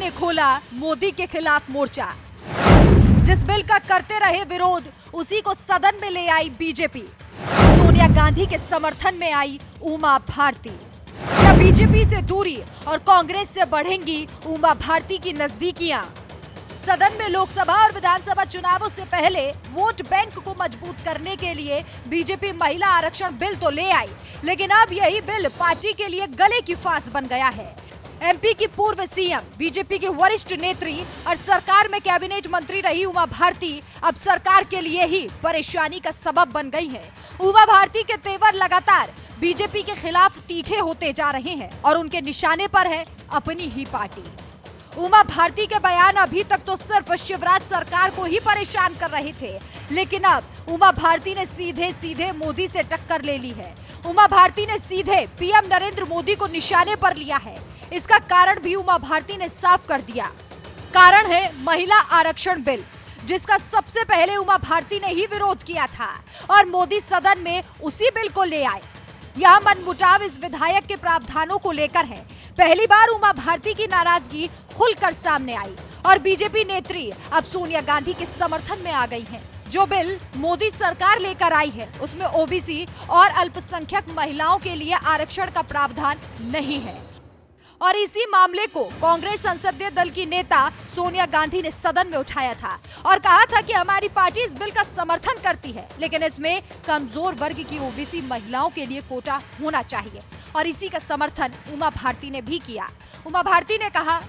ने खोला मोदी के खिलाफ मोर्चा। जिस बिल का करते रहे विरोध, उसी को सदन में ले आई बीजेपी। सोनिया गांधी के समर्थन में आई उमा भारती। क्या बीजेपी से दूरी और कांग्रेस से बढ़ेंगी उमा भारती की नजदीकियां? सदन में लोकसभा और विधानसभा चुनावों से पहले वोट बैंक को मजबूत करने के लिए बीजेपी महिला आरक्षण बिल तो ले आई, लेकिन अब यही बिल पार्टी के लिए गले की फांस बन गया है। एमपी की पूर्व सीएम, बीजेपी की वरिष्ठ नेत्री और सरकार में कैबिनेट मंत्री रही उमा भारती अब सरकार के लिए ही परेशानी का सबब बन गई है। उमा भारती के तेवर लगातार बीजेपी के खिलाफ तीखे होते जा रहे हैं और उनके निशाने पर है अपनी ही पार्टी। उमा भारती के बयान अभी तक तो सिर्फ शिवराज सरकार को ही परेशान कर रहे थे, लेकिन अब उमा भारती ने सीधे सीधे मोदी से टक्कर ले ली है। उमा भारती ने सीधे पीएम नरेंद्र मोदी को निशाने पर लिया है। इसका कारण भी उमा भारती ने साफ कर दिया। कारण है महिला आरक्षण बिल, जिसका सबसे पहले उमा भारती ने ही विरोध किया था और मोदी सदन में उसी बिल को ले आए। यह मनमुटाव इस विधायक के प्रावधानों को लेकर है। पहली बार उमा भारती की नाराजगी खुलकर सामने आई और बीजेपी नेत्री अब सोनिया गांधी के समर्थन में आ गई हैं। जो बिल मोदी सरकार लेकर आई है उसमें ओबीसी और अल्पसंख्यक महिलाओं के लिए आरक्षण का प्रावधान नहीं है और इसी मामले को कांग्रेस संसदीय दल की नेता सोनिया गांधी ने सदन में उठाया था और कहा था कि हमारी पार्टी इस बिल का समर्थन करती है, लेकिन इसमें कमजोर वर्ग की ओबीसी महिलाओं के लिए कोटा होना चाहिए और इसी का समर्थन उमा भारती ने भी किया। उमा भारती ने कहा,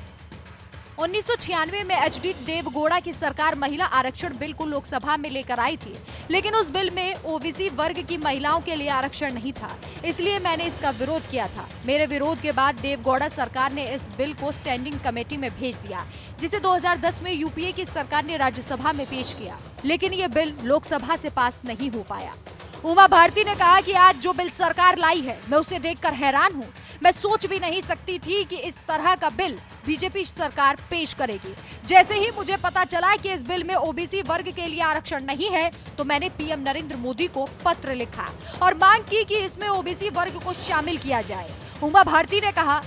1996 में एचडी देवगौड़ा की सरकार महिला आरक्षण बिल को लोकसभा में लेकर आई थी, लेकिन उस बिल में ओबीसी वर्ग की महिलाओं के लिए आरक्षण नहीं था, इसलिए मैंने इसका विरोध किया था। मेरे विरोध के बाद देवगौड़ा सरकार ने इस बिल को स्टैंडिंग कमेटी में भेज दिया, जिसे 2010 में यूपीए की सरकार ने राज्यसभा में पेश किया, लेकिन ये बिल लोकसभा से पास नहीं हो पाया। उमा भारती ने कहा कि आज जो बिल सरकार लाई है, मैं उसे देखकर हैरान हूँ। मैं सोच भी नहीं सकती थी कि इस तरह का बिल बीजेपी सरकार पेश करेगी। जैसे ही मुझे पता चला कि इस बिल में ओबीसी वर्ग के लिए आरक्षण नहीं है, तो मैंने पीएम नरेंद्र मोदी को पत्र लिखा और मांग की कि इसमें ओबीसी वर्ग को शामिल किया जाए। उमा भारती ने कहा,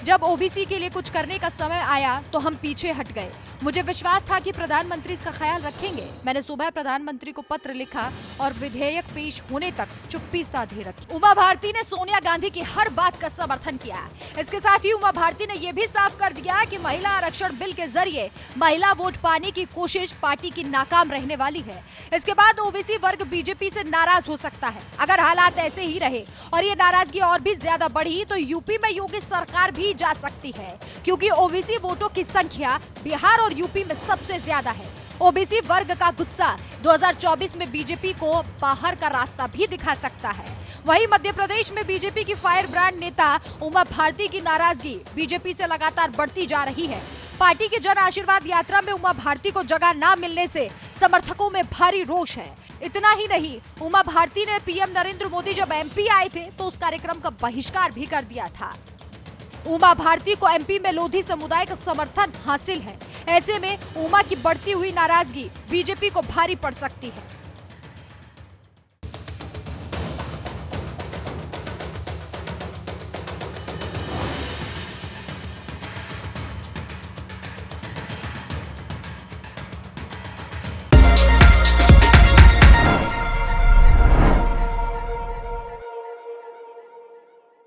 जब ओबीसी के लिए कुछ करने का समय आया तो हम पीछे हट गए। मुझे विश्वास था कि प्रधानमंत्री इसका ख्याल रखेंगे। मैंने सुबह प्रधानमंत्री को पत्र लिखा और विधेयक पेश होने तक चुप्पी साधे रखी। उमा भारती ने सोनिया गांधी की हर बात का समर्थन किया। इसके साथ ही उमा भारती ने यह भी साफ कर दिया कि महिला आरक्षण बिल के जरिए महिला वोट पाने की कोशिश पार्टी की नाकाम रहने वाली है। इसके बाद ओबीसी वर्ग बीजेपी से नाराज हो सकता है। अगर हालात ऐसे ही रहे और ये नाराजगी और भी ज्यादा बढ़ी तो यूपी में योगी सरकार भी जा सकती है, क्योंकि ओबीसी वोटों की संख्या बिहार और यूपी में सबसे ज्यादा है। ओबीसी वर्ग का गुस्सा 2024 में बीजेपी को बाहर का रास्ता भी दिखा सकता है। वहीं मध्य प्रदेश में बीजेपी की फायर ब्रांड नेता उमा भारती की नाराजगी बीजेपी से लगातार बढ़ती जा रही है। पार्टी की जन आशीर्वाद यात्रा में उमा भारती को जगह न मिलने से समर्थकों में भारी रोष है। इतना ही नहीं, उमा भारती ने पीएम नरेंद्र मोदी जब एमपी आए थे तो उस कार्यक्रम का बहिष्कार भी कर दिया था। उमा भारती को एमपी में लोधी समुदाय का समर्थन हासिल है। ऐसे में उमा की बढ़ती हुई नाराजगी बीजेपी को भारी पड़ सकती है।